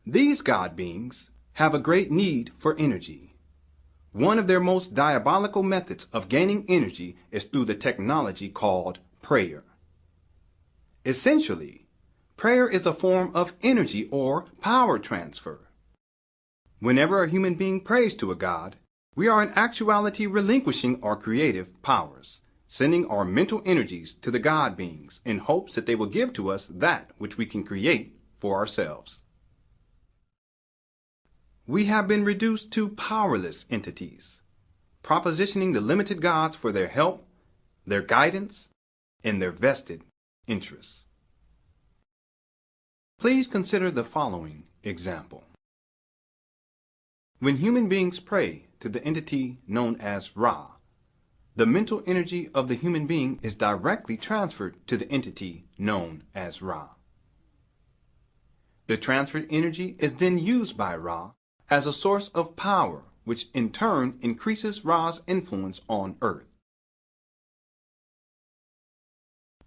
These God beings have a great need for energy. One of their most diabolical methods of gaining energy is through the technology called prayer. Essentially, prayer is a form of energy or power transfer. Whenever a human being prays to a god, we are in actuality relinquishing our creative powers, sending our mental energies to the God beings in hopes that they will give to us that which we can create for ourselves. We have been reduced to powerless entities, propositioning the limited gods for their help, their guidance, and their vested interests. Please consider the following example. When human beings pray to the entity known as Ra, the mental energy of the human being is directly transferred to the entity known as Ra. The transferred energy is then used by Ra as a source of power, which in turn increases Ra's influence on Earth.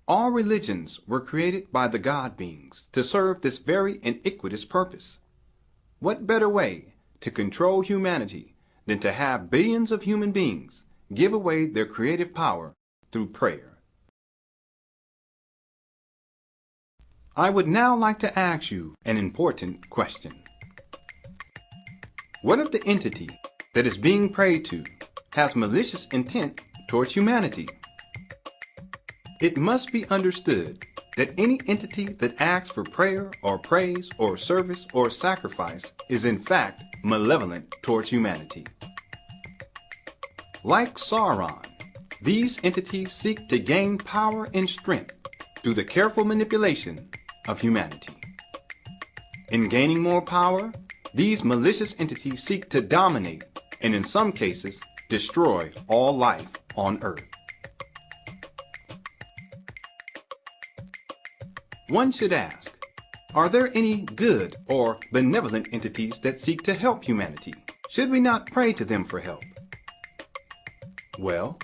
All religions were created by the God beings to serve this very iniquitous purpose. What better way to control humanity than to have billions of human beings give away their creative power through prayer? I would now like to ask you an important question. What if the entity that is being prayed to has malicious intent towards humanity? It must be understood that any entity that asks for prayer or praise or service or sacrifice is in fact malevolent towards humanity. Like Sauron, these entities seek to gain power and strength through the careful manipulation of humanity. In gaining more power, these malicious entities seek to dominate and in some cases destroy all life on Earth. One should ask, are there any good or benevolent entities that seek to help humanity? Should we not pray to them for help? Well,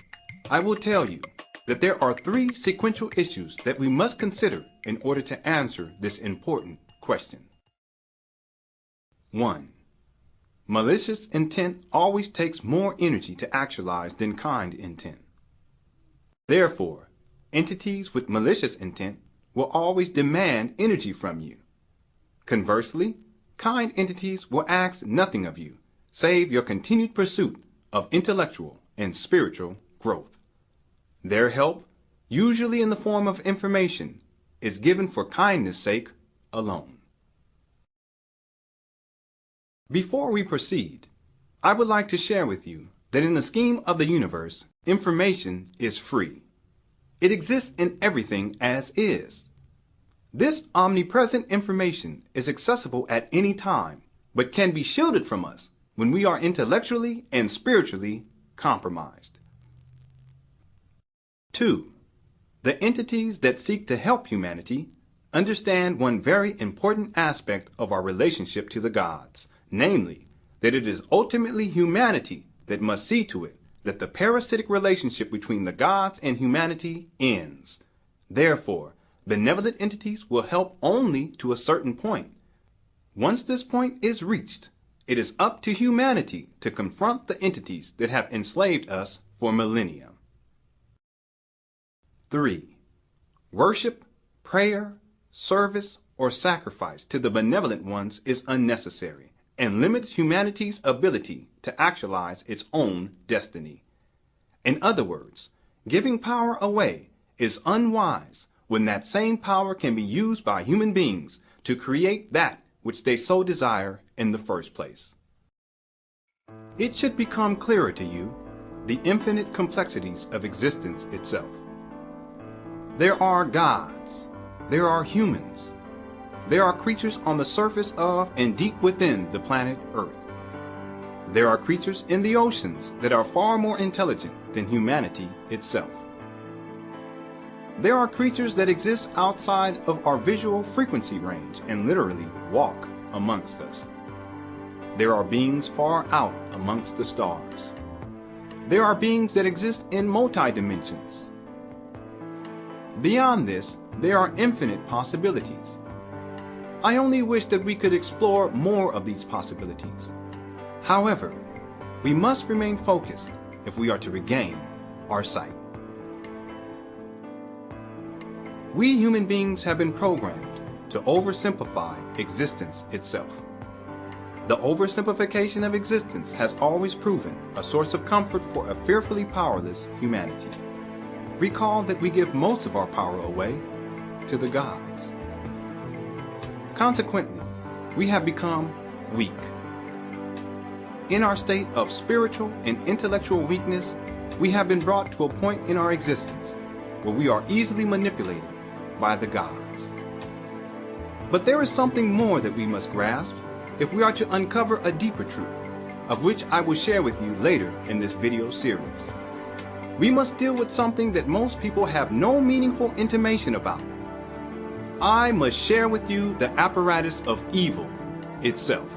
I will tell you that there are three sequential issues that we must consider in order to answer this important question. 1. Malicious intent always takes more energy to actualize than kind intent. Therefore, entities with malicious intent will always demand energy from you. Conversely, kind entities will ask nothing of you, save your continued pursuit of intellectual and spiritual growth. Their help, usually in the form of information, is given for kindness' sake alone. Before we proceed, I would like to share with you that in the scheme of the universe, information is free. It exists in everything as is. This omnipresent information is accessible at any time, but can be shielded from us when we are intellectually and spiritually compromised. 2. The entities that seek to help humanity understand one very important aspect of our relationship to the gods, namely, that it is ultimately humanity that must see to it that the parasitic relationship between the gods and humanity ends. Therefore, benevolent entities will help only to a certain point. Once this point is reached, it is up to humanity to confront the entities that have enslaved us for millennia. 3. Worship, prayer, service, or sacrifice to the benevolent ones is unnecessary and limits humanity's ability to actualize its own destiny. In other words, giving power away is unwise when that same power can be used by human beings to create that which they so desire in the first place. It should become clearer to you the infinite complexities of existence itself. There are gods, there are humans, there are creatures on the surface of and deep within the planet Earth. There are creatures in the oceans that are far more intelligent than humanity itself. There are creatures that exist outside of our visual frequency range and literally walk amongst us. There are beings far out amongst the stars. There are beings that exist in multi-dimensions. Beyond this, there are infinite possibilities. I only wish that we could explore more of these possibilities. However, we must remain focused if we are to regain our sight. We human beings have been programmed to oversimplify existence itself. The oversimplification of existence has always proven a source of comfort for a fearfully powerless humanity. Recall that we give most of our power away to the gods. Consequently, we have become weak. In our state of spiritual and intellectual weakness, we have been brought to a point in our existence where we are easily manipulated by the gods. But there is something more that we must grasp if we are to uncover a deeper truth, of which I will share with you later in this video series. We must deal with something that most people have no meaningful intimation about. I must share with you the apparatus of evil itself.